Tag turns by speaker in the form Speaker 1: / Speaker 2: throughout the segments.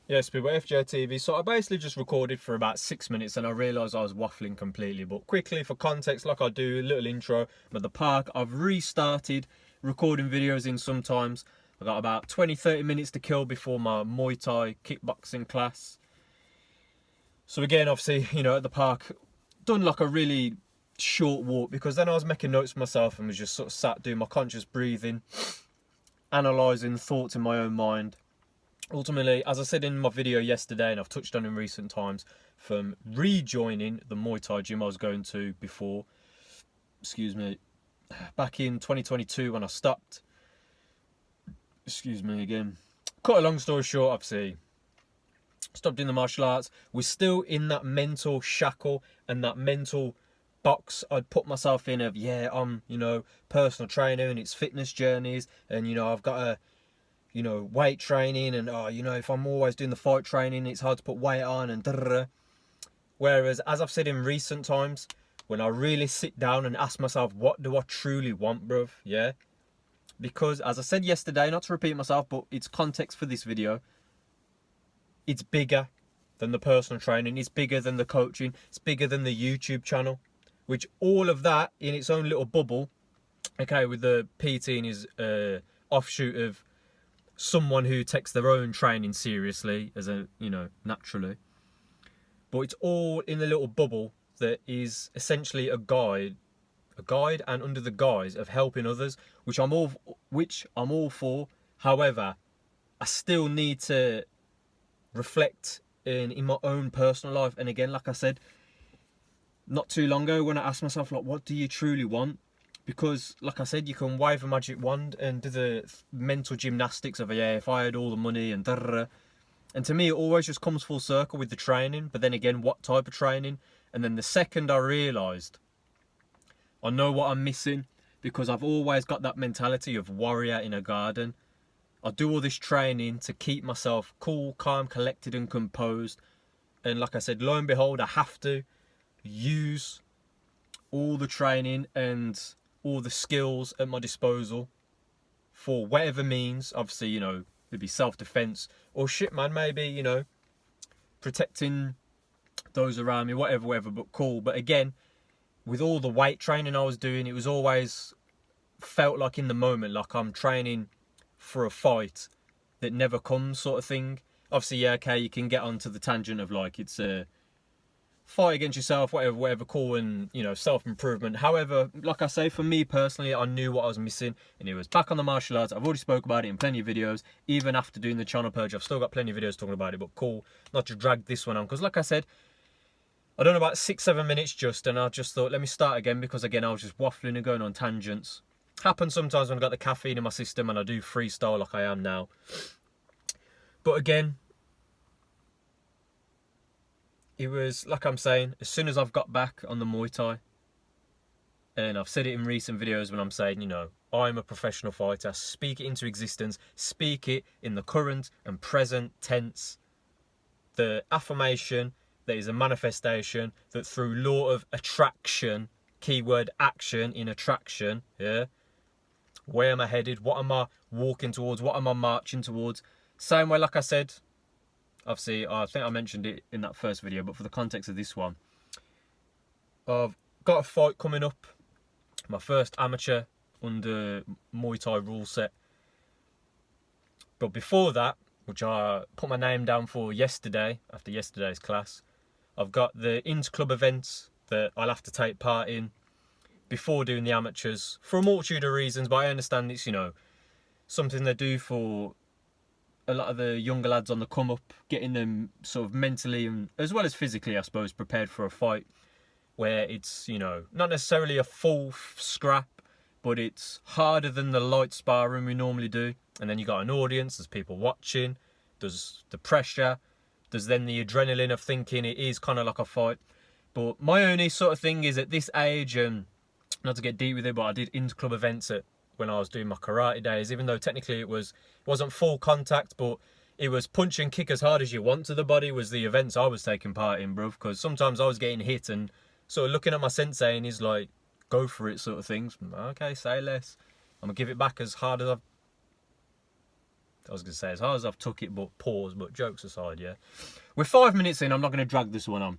Speaker 1: Yes, people, FJTV. So I basically just recorded for about 6 minutes and I realised I was waffling completely. But quickly, for context, like I do, a little intro. I'm at the park. I've restarted recording videos in sometimes. I've got about 20-30 minutes to kill before my Muay Thai kickboxing class. So again, obviously, you know, at the park, done like a really short walk because then I was making notes for myself and was just sort of sat doing my conscious breathing, analysing thoughts in my own mind. Ultimately, as I said in my video yesterday, and I've touched on in recent times, from rejoining the Muay Thai gym I was going to before, excuse me, back in 2022 when I stopped, excuse me again. Cut a long story short, obviously, stopped doing the martial arts. We're still in that mental shackle and that mental box I'd put myself in of, yeah, I'm, you know, personal trainer and it's fitness journeys and, you know, I've got a, you know, weight training and, oh, you know, if I'm always doing the fight training, it's hard to put weight on and da-da-da. Whereas, as I've said in recent times, when I really sit down and ask myself, what do I truly want, bruv? Yeah? Because, as I said yesterday, not to repeat myself, but it's context for this video, it's bigger than the personal training, it's bigger than the coaching, it's bigger than the YouTube channel, which all of that in its own little bubble, okay, with the PT is offshoot of someone who takes their own training seriously as a, you know, naturally, but it's all in a little bubble that is essentially a guide and under the guise of helping others, which I'm all for. However, I still need to reflect in my own personal life. And again, like I said not too long ago, when I asked myself, like, what do you truly want? Because, like I said, you can wave a magic wand and do the mental gymnastics of, yeah, if I had all the money and da-da-da. And to me, it always just comes full circle with the training. But then again, what type of training? And then the second I realised, I know what I'm missing, because I've always got that mentality of warrior in a garden. I do all this training to keep myself cool, calm, collected and composed. And like I said, lo and behold, I have to use all the training and all the skills at my disposal for whatever means. Obviously, you know, it'd be self-defense or shit, man, maybe, you know, protecting those around me, whatever, but cool. But again, with all the weight training I was doing, it was always felt like in the moment, like I'm training for a fight that never comes, sort of thing. Obviously, yeah, okay, you can get onto the tangent of like it's a fight against yourself, whatever, cool, and, you know, self-improvement. However, like I say, for me personally, I knew what I was missing, and it was back on the martial arts. I've already spoke about it in plenty of videos. Even after doing the channel purge, I've still got plenty of videos talking about it, but cool, not to drag this one on, because like I said, I done about 6-7 minutes just, and I just thought, let me start again, because again, I was just waffling and going on tangents. Happens sometimes when I've got the caffeine in my system and I do freestyle like I am now. But again, it was, like I'm saying, as soon as I've got back on the Muay Thai, and I've said it in recent videos when I'm saying, you know, I'm a professional fighter, speak it into existence, speak it in the current and present tense. The affirmation that is a manifestation that through law of attraction, keyword action in attraction, yeah, where am I headed? What am I walking towards? What am I marching towards? Same way, like I said, obviously, I think I mentioned it in that first video, but for the context of this one, I've got a fight coming up, my first amateur under Muay Thai rule set. But before that, which I put my name down for yesterday, after yesterday's class, I've got the inter-club events that I'll have to take part in before doing the amateurs, for a multitude of reasons, but I understand it's, you know, something they do for a lot of the younger lads on the come up, getting them sort of mentally and as well as physically, I suppose, prepared for a fight where it's, you know, not necessarily a full scrap, but it's harder than the light sparring we normally do. And then you got an audience, there's people watching, there's the pressure, there's then the adrenaline of thinking it is kind of like a fight. But my only sort of thing is at this age, and not to get deep with it, but I did inter-club events when I was doing my karate days, even though technically it wasn't full contact, but it was punch and kick as hard as you want to the body was the events I was taking part in, bruv, because sometimes I was getting hit and sort of looking at my sensei and he's like, go for it, sort of things. Okay, say less. I'm going to give it back as hard as I was going to say, as hard as I've took it, but pause, but jokes aside, yeah. We're 5 minutes in, I'm not going to drag this one on.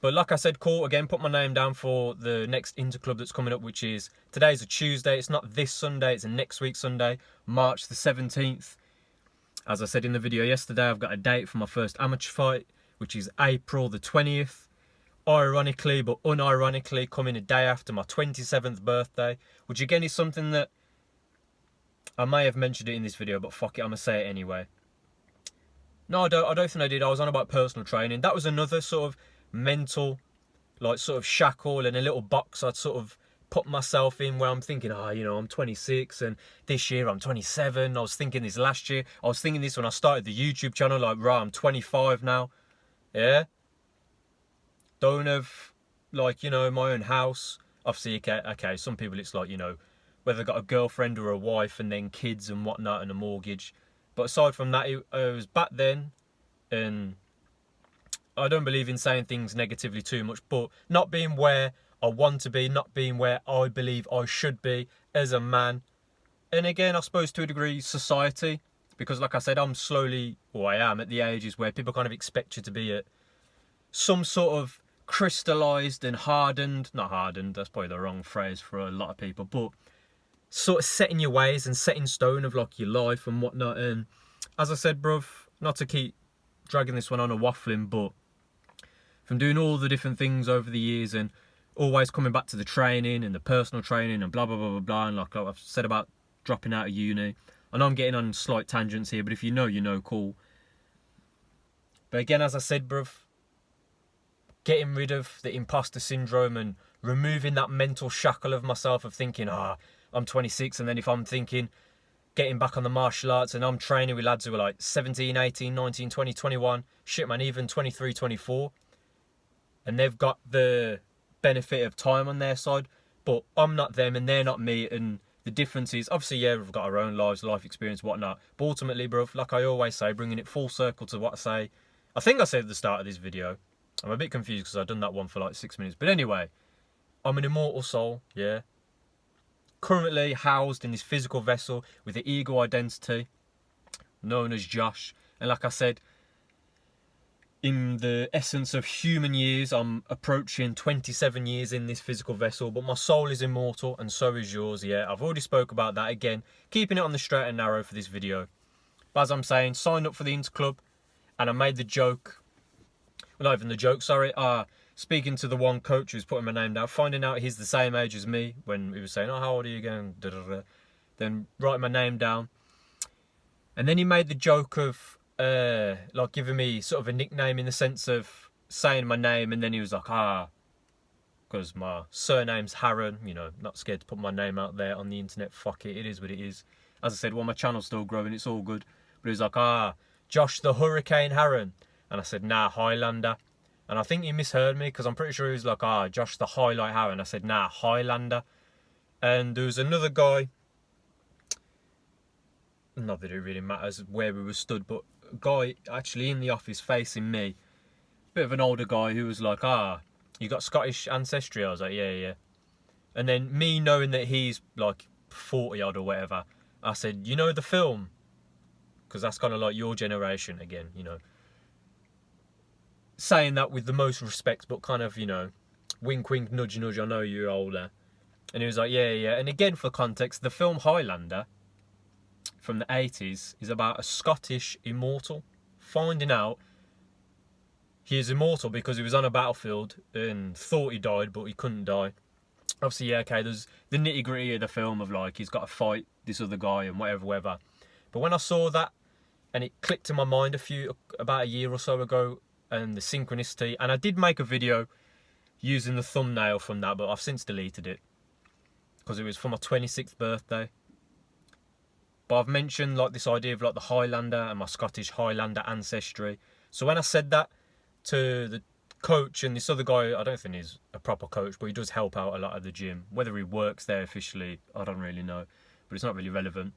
Speaker 1: But like I said, cool, again, put my name down for the next Interclub that's coming up, which is, today's a Tuesday, it's not this Sunday, it's next week Sunday, March the 17th. As I said in the video yesterday, I've got a date for my first amateur fight, which is April the 20th. Ironically, but unironically, coming a day after my 27th birthday, which again is something that I may have mentioned it in this video, but fuck it, I'm going to say it anyway. No, I don't think I did. I was on about personal training. That was another sort of mental, like, sort of shackle and a little box I'd sort of put myself in, where I'm thinking, oh, you know, I'm 26 and this year I'm 27. I was thinking this last year. I was thinking this when I started the YouTube channel, like, right, I'm 25 now. Yeah? Don't have, like, you know, my own house. Obviously, okay, some people it's like, you know, whether they've got a girlfriend or a wife and then kids and whatnot and a mortgage. But aside from that, it was back then, and I don't believe in saying things negatively too much, but not being where I want to be, not being where I believe I should be as a man. And again, I suppose to a degree, society, because like I said, I'm slowly, or I am at the ages where people kind of expect you to be at some sort of crystallized and hardened, not hardened, that's probably the wrong phrase for a lot of people, but sort of set in your ways and set in stone of like your life and whatnot. And as I said, bruv, not to keep dragging this one on or waffling, but from doing all the different things over the years and always coming back to the training and the personal training and blah, blah, blah, blah, blah, and like I've said about dropping out of uni. I know I'm getting on slight tangents here, but if you know, you know, cool. But again, as I said, bruv, getting rid of the imposter syndrome and removing that mental shackle of myself of thinking, I'm 26, and then if I'm thinking getting back on the martial arts and I'm training with lads who are like 17, 18, 19, 20, 21, shit man, even 23, 24, and they've got the benefit of time on their side, but I'm not them and they're not me. And the difference is, obviously, yeah, we've got our own lives, life experience, whatnot, but ultimately, bro, like I always say, bringing it full circle to what I think I said at the start of this video. I'm a bit confused because I've done that one for like 6 minutes. But anyway, I'm an immortal soul, yeah. Currently housed in this physical vessel with the ego identity known as Josh. And like I said, in the essence of human years, I'm approaching 27 years in this physical vessel. But my soul is immortal and so is yours, yeah. I've already spoke about that again. Keeping it on the straight and narrow for this video. But as I'm saying, signed up for the Interclub. And I made the joke. Well, not even the joke, sorry. Speaking to the one coach who's putting my name down, finding out he's the same age as me when he was saying, oh, how old are you again? Da, da, da. Then writing my name down. And then he made the joke of, like, giving me sort of a nickname in the sense of saying my name. And then he was like, because my surname's Harron, you know, not scared to put my name out there on the internet. Fuck it, it is what it is. As I said, well, my channel's still growing, it's all good. But he was like, Josh the Hurricane Harron. And I said, nah, Highlander. And I think he misheard me because I'm pretty sure he was like, Josh the Highlight Harron. I said, nah, Highlander. And there was another guy, not that it really matters where we were stood, but a guy actually in the office facing me, bit of an older guy who was like, you got Scottish ancestry? I was like, yeah. And then me knowing that he's like 40 odd or whatever, I said, you know the film? Because that's kind of like your generation again, you know. Saying that with the most respect, but kind of, you know, wink, wink, nudge, nudge, I know you're older. And he was like, yeah. And again, for context, the film Highlander from the 80s is about a Scottish immortal finding out he is immortal because he was on a battlefield and thought he died, but he couldn't die. Obviously, yeah, okay, there's the nitty-gritty of the film of, like, he's got to fight this other guy and whatever. But when I saw that, and it clicked in my mind about a year or so ago, and the synchronicity, and I did make a video using the thumbnail from that, but I've since deleted it because it was for my 26th birthday. But I've mentioned like this idea of like the Highlander and my Scottish Highlander ancestry. So when I said that to the coach and this other guy, I don't think he's a proper coach, but he does help out a lot at the gym. Whether he works there officially, I don't really know, but it's not really relevant.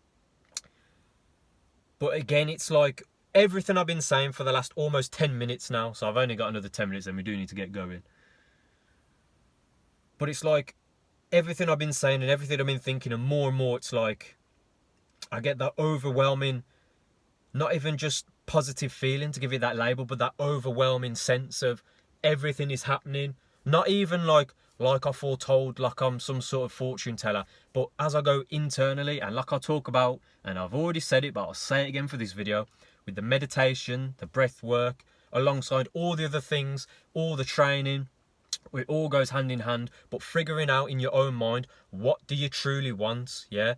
Speaker 1: But again, it's like everything I've been saying for the last almost 10 minutes now, so I've only got another 10 minutes and we do need to get going. But it's like everything I've been saying and everything I've been thinking, and more it's like I get that overwhelming not even just positive feeling to give it that label, but that overwhelming sense of everything is happening. Not even like I foretold, like I'm some sort of fortune teller, but as I go internally, and like I talk about, and I've already said it, but I'll say it again for this video, with the meditation, the breath work, alongside all the other things, all the training, it all goes hand in hand. But figuring out in your own mind, what do you truly want? Yeah,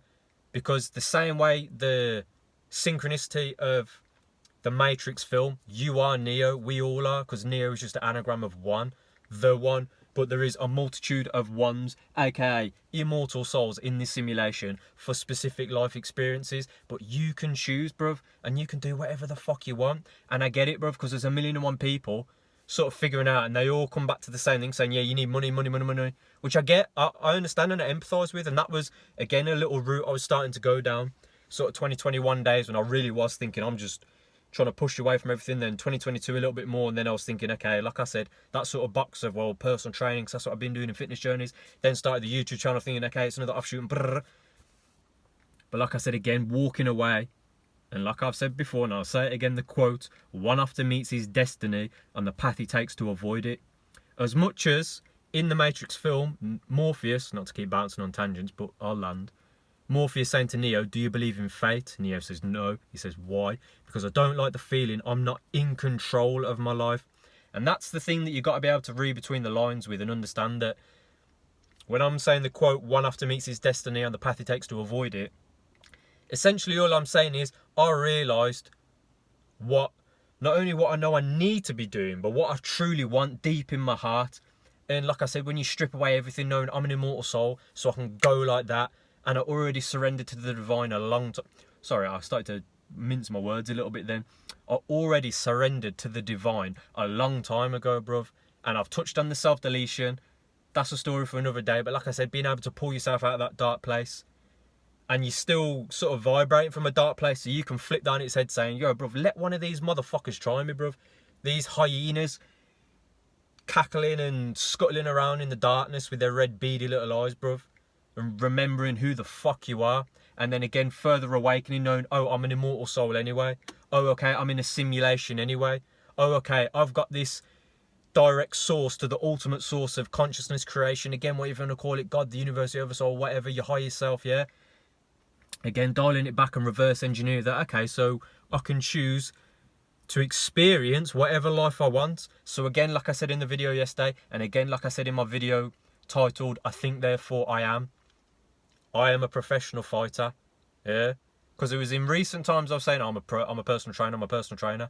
Speaker 1: because the same way the synchronicity of the Matrix film, you are Neo, we all are, because Neo is just an anagram of one, the one. But there is a multitude of ones, aka immortal souls, in this simulation for specific life experiences. But you can choose, bruv, and you can do whatever the fuck you want. And I get it, bruv, because there's 1,000,001 people sort of figuring out, and they all come back to the same thing, saying, yeah, you need money, money, money, money, which I get, I understand and I empathise with. And that was, again, a little route I was starting to go down, sort of 2021 days when I really was thinking, I'm just trying to push away from everything. Then 2022 a little bit more, and then I was thinking, okay, like I said, that sort of box of, well, personal training, because that's what I've been doing in fitness journeys. Then started the YouTube channel, thinking, okay, it's another offshoot, and brrr. But like I said again, walking away, and like I've said before, and I'll say it again, the quote, one often meets his destiny and the path he takes to avoid it. As much as in the Matrix film, Morpheus, not to keep bouncing on tangents, but I'll land, Morpheus saying to Neo, do you believe in fate? Neo says no. He says, why? Because I don't like the feeling I'm not in control of my life. And that's the thing that you've got to be able to read between the lines with, and understand that when I'm saying the quote, one after meets his destiny and the path he takes to avoid it, essentially all I'm saying is I realised not only what I know I need to be doing, but what I truly want deep in my heart. And like I said, when you strip away everything, knowing I'm an immortal soul, so I can go like that, and I already surrendered to the divine a long time. Sorry, I started to mince my words a little bit then. I already surrendered to the divine a long time ago, bruv. And I've touched on the self-deletion. That's a story for another day. But like I said, being able to pull yourself out of that dark place, and you're still sort of vibrating from a dark place, so you can flip down its head saying, yo, bruv, let one of these motherfuckers try me, bruv. These hyenas cackling and scuttling around in the darkness with their red beady little eyes, bruv. And remembering who the fuck you are. And then again, further awakening, knowing, oh, I'm an immortal soul anyway. Oh, okay, I'm in a simulation anyway. Oh, okay, I've got this direct source to the ultimate source of consciousness creation. Again, whatever you want to call it, God, the universe, the oversoul, whatever, your higher self, yeah? Again, dialing it back and reverse engineer that. Okay, so I can choose to experience whatever life I want. So again, like I said in the video yesterday, and again, like I said in my video titled, I Think Therefore I Am. I am a professional fighter, yeah? Because it was in recent times I was saying, I'm a personal trainer,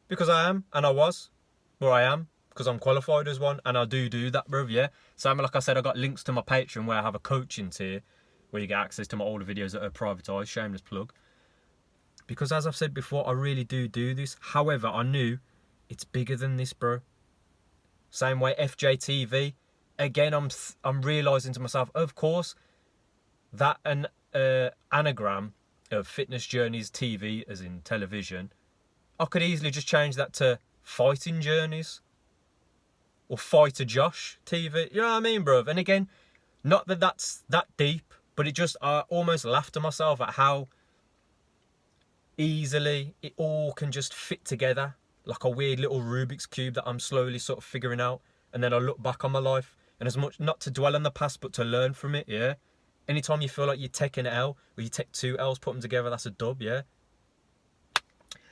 Speaker 1: because I am, and I was, where I am, because I'm qualified as one, and I do that, bruv, yeah? So like I said, I got links to my Patreon where I have a coaching tier, where you get access to my older videos that are privatised, shameless plug. Because as I've said before, I really do this. However, I knew it's bigger than this, bro. Same way FJTV, again, I'm realising to myself, of course, that an anagram of Fitness Journeys TV, as in television, I could easily just change that to Fighting Journeys or Fighter Josh TV. You know what I mean, bruv? And again, not that that's that deep, but it just, I almost laughed to myself at how easily it all can just fit together like a weird little Rubik's Cube that I'm slowly sort of figuring out. And then I look back on my life, and as much, not to dwell on the past, but to learn from it, yeah? Anytime you feel like you take an L, or you take two L's, put them together, that's a dub, yeah?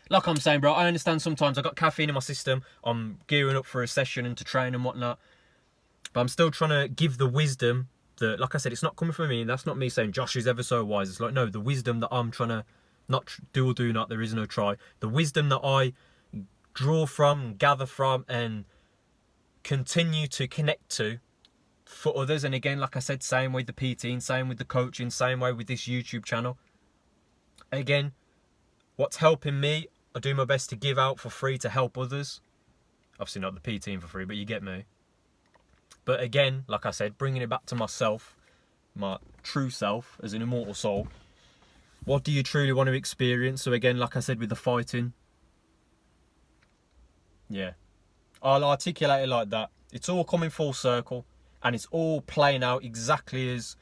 Speaker 1: Like I'm saying, bro, I understand sometimes I've got caffeine in my system, I'm gearing up for a session and to train and whatnot, but I'm still trying to give the wisdom that, like I said, it's not coming from me, and that's not me saying Josh is ever so wise. It's like, no, the wisdom that I'm trying to, not do or do not, there is no try. The wisdom that I draw from, gather from, and continue to connect to, for others. And again, like I said, same with the PT, same with the coaching, same way with this YouTube channel. Again, what's helping me, I do my best to give out for free to help others. Obviously not the PT for free, but you get me. But again, like I said, bringing it back to myself, my true self as an immortal soul. What do you truly want to experience? So again, like I said with the fighting, yeah, I'll articulate it like that. It's all coming full circle. And it's all playing out exactly as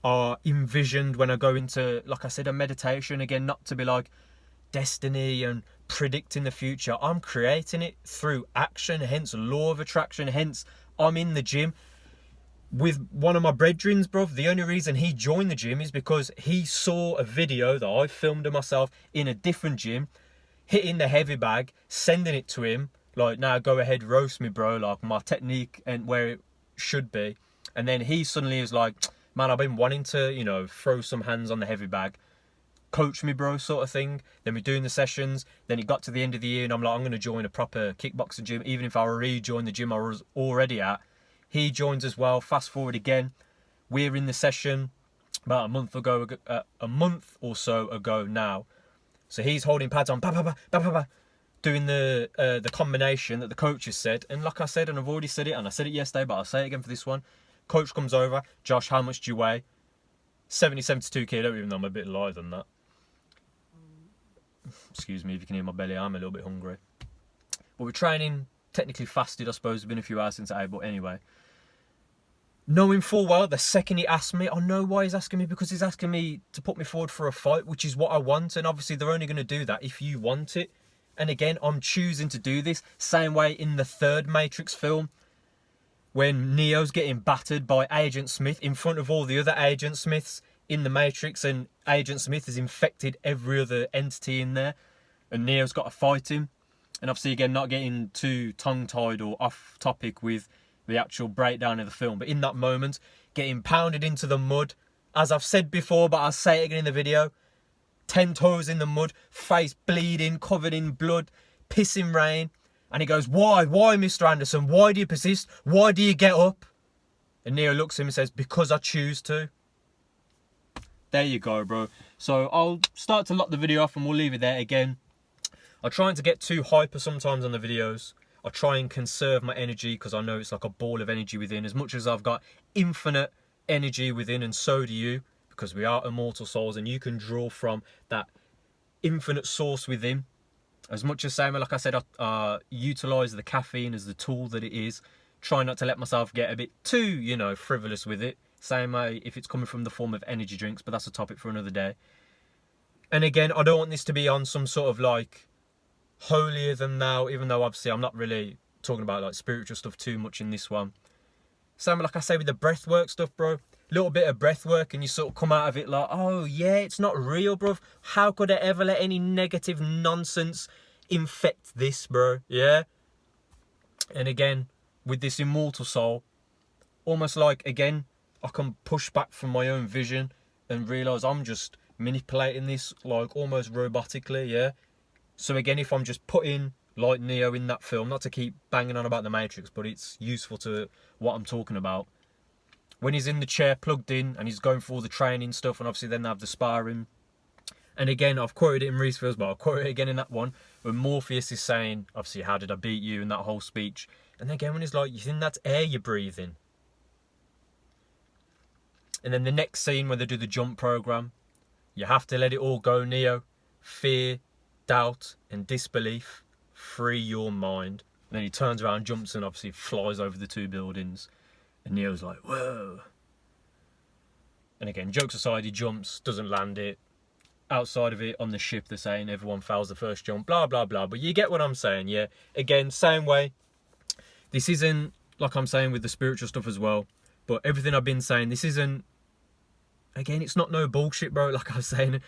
Speaker 1: I envisioned when I go into, like I said, a meditation. Again, not to be like destiny and predicting the future. I'm creating it through action, hence law of attraction, hence I'm in the gym with one of my brethrens, bro. The only reason he joined the gym is because he saw a video that I filmed of myself in a different gym, hitting the heavy bag, sending it to him, like, now go ahead, roast me, bro, like my technique and where it should be. And then he suddenly is like, man, I've been wanting to, you know, throw some hands on the heavy bag. Coach me, bro, sort of thing. Then we're doing the sessions. Then it got to the end of the year and I'm like, I'm going to join a proper kickboxing gym, even if I rejoined the gym I was already at. He joins as well. Fast forward again. We're in the session about a month or so ago now. So he's holding pads on, doing the combination that the coach has said. And like I said, and I've already said it, and I said it yesterday, but I'll say it again for this one. Coach comes over. Josh, how much do you weigh? 72 kilo, even though I'm a bit lighter than that. Excuse me if you can hear my belly. I'm a little bit hungry. But we're training, technically fasted, I suppose. It's been a few hours since I ate, but anyway. Knowing full well, the second he asked me, I know why he's asking me, because he's asking me to put me forward for a fight, which is what I want. And obviously they're only going to do that if you want it. And again, I'm choosing to do this. Same way in the third Matrix film, when Neo's getting battered by Agent Smith in front of all the other Agent Smiths in the Matrix, and Agent Smith has infected every other entity in there, and Neo's got to fight him. And obviously, again, not getting too tongue-tied or off topic with the actual breakdown of the film, but in that moment, getting pounded into the mud, as I've said before, but I'll say it again in the video, 10 toes in the mud, face bleeding, covered in blood, pissing rain. And he goes, why, Mr. Anderson? Why do you persist? Why do you get up? And Neo looks at him and says, because I choose to. There you go, bro. So I'll start to lock the video off and we'll leave it there again. I try not to get too hyper sometimes on the videos. I try and conserve my energy because I know it's like a ball of energy within. As much as I've got infinite energy within, and so do you, because we are immortal souls and you can draw from that infinite source within. As much as saying, like I said, I utilise the caffeine as the tool that it is. Try not to let myself get a bit too, you know, frivolous with it. Same way if it's coming from the form of energy drinks, but that's a topic for another day. And again, I don't want this to be on some sort of like holier than thou, even though obviously I'm not really talking about like spiritual stuff too much in this one. Same like I say with the breathwork stuff, bro. Little bit of breath work and you sort of come out of it like, oh yeah, it's not real, bro. How could I ever let any negative nonsense infect this, bro? Yeah. And again, with this immortal soul, almost like, again, I can push back from my own vision and realise I'm just manipulating this like almost robotically, yeah. So again, if I'm just putting like Neo in that film, not to keep banging on about the Matrix, but it's useful to what I'm talking about. When he's in the chair plugged in and he's going through all the training stuff, and obviously then they have the sparring. And again, I've quoted it in Reese Fields, but I'll quote it again in that one, when Morpheus is saying, obviously, how did I beat you, in that whole speech. And again, when he's like, you think that's air you're breathing? And then the next scene when they do the jump program, you have to let it all go, Neo. Fear, doubt, and disbelief. Free your mind. And then he turns around, jumps, and obviously flies over the two buildings. And Neo's like, whoa. And again, jokes aside, he jumps, doesn't land it. Outside of it, on the ship, they're saying everyone fails the first jump, blah, blah, blah. But you get what I'm saying, yeah? Again, same way. This isn't, like I'm saying with the spiritual stuff as well, but everything I've been saying, this isn't, again, it's not no bullshit, bro. Like I was saying,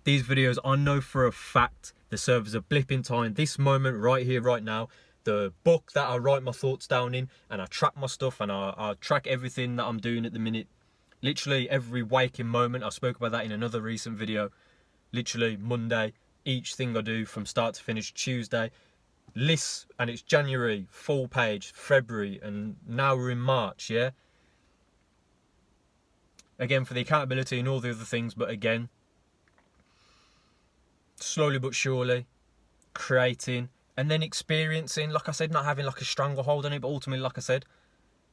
Speaker 1: these videos, I know for a fact they serve as a blip in time. This moment right here, right now, the book that I write my thoughts down in, and I track my stuff, and I track everything that I'm doing at the minute. Literally every waking moment. I spoke about that in another recent video. Literally Monday, each thing I do from start to finish. Tuesday, lists, and it's January, full page, February, and now we're in March, yeah? Again, for the accountability and all the other things, but again, slowly but surely, creating, and then experiencing, like I said, not having like a stranglehold on it, but ultimately, like I said,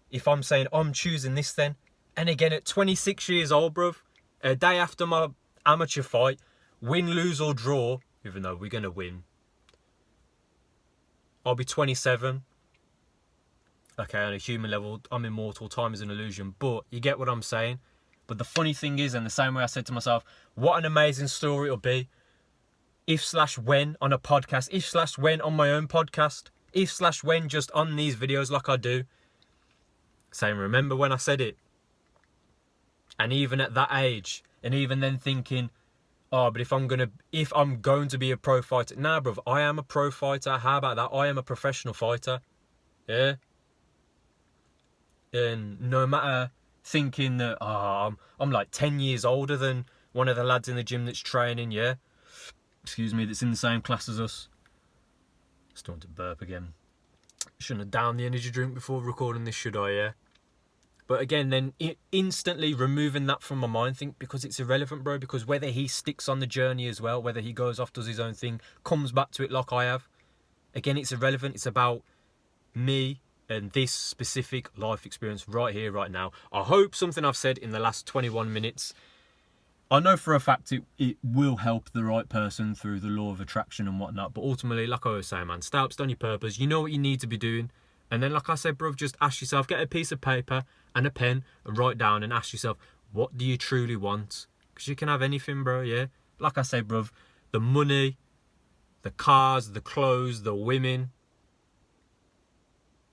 Speaker 1: if I'm saying I'm choosing this then, and again, at 26 years old, bruv, a day after my amateur fight, win, lose or draw, even though we're going to win, I'll be 27. Okay, on a human level, I'm immortal, time is an illusion, but you get what I'm saying? But the funny thing is, and the same way I said to myself, what an amazing story it'll be if/when on a podcast, if/when on my own podcast, if/when just on these videos like I do. Saying, remember when I said it? And even at that age, and even then thinking, oh, but if I'm going to be a pro fighter, nah, bruv, I am a pro fighter. How about that? I am a professional fighter. Yeah. And no matter thinking that, I'm like 10 years older than one of the lads in the gym that's training, yeah. Excuse me, that's in the same class as us. Starting to burp again. Shouldn't have downed the energy drink before recording this, should I? Yeah. But again, then instantly removing that from my mind, think because it's irrelevant, bro. Because whether he sticks on the journey as well, whether he goes off, does his own thing, comes back to it like I have, again, it's irrelevant. It's about me and this specific life experience right here, right now. I hope something I've said in the last 21 minutes, I know for a fact it will help the right person through the law of attraction and whatnot. But ultimately, like I always say, man, stay up, stay on your purpose. You know what you need to be doing. And then, like I said, bruv, just ask yourself, get a piece of paper and a pen and write down and ask yourself, what do you truly want? Because you can have anything, bro, yeah? Like I say, bruv, the money, the cars, the clothes, the women.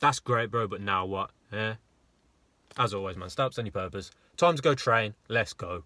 Speaker 1: That's great, bro, but now what? Yeah? As always, man, stay up, stay on your purpose. Time to go train. Let's go.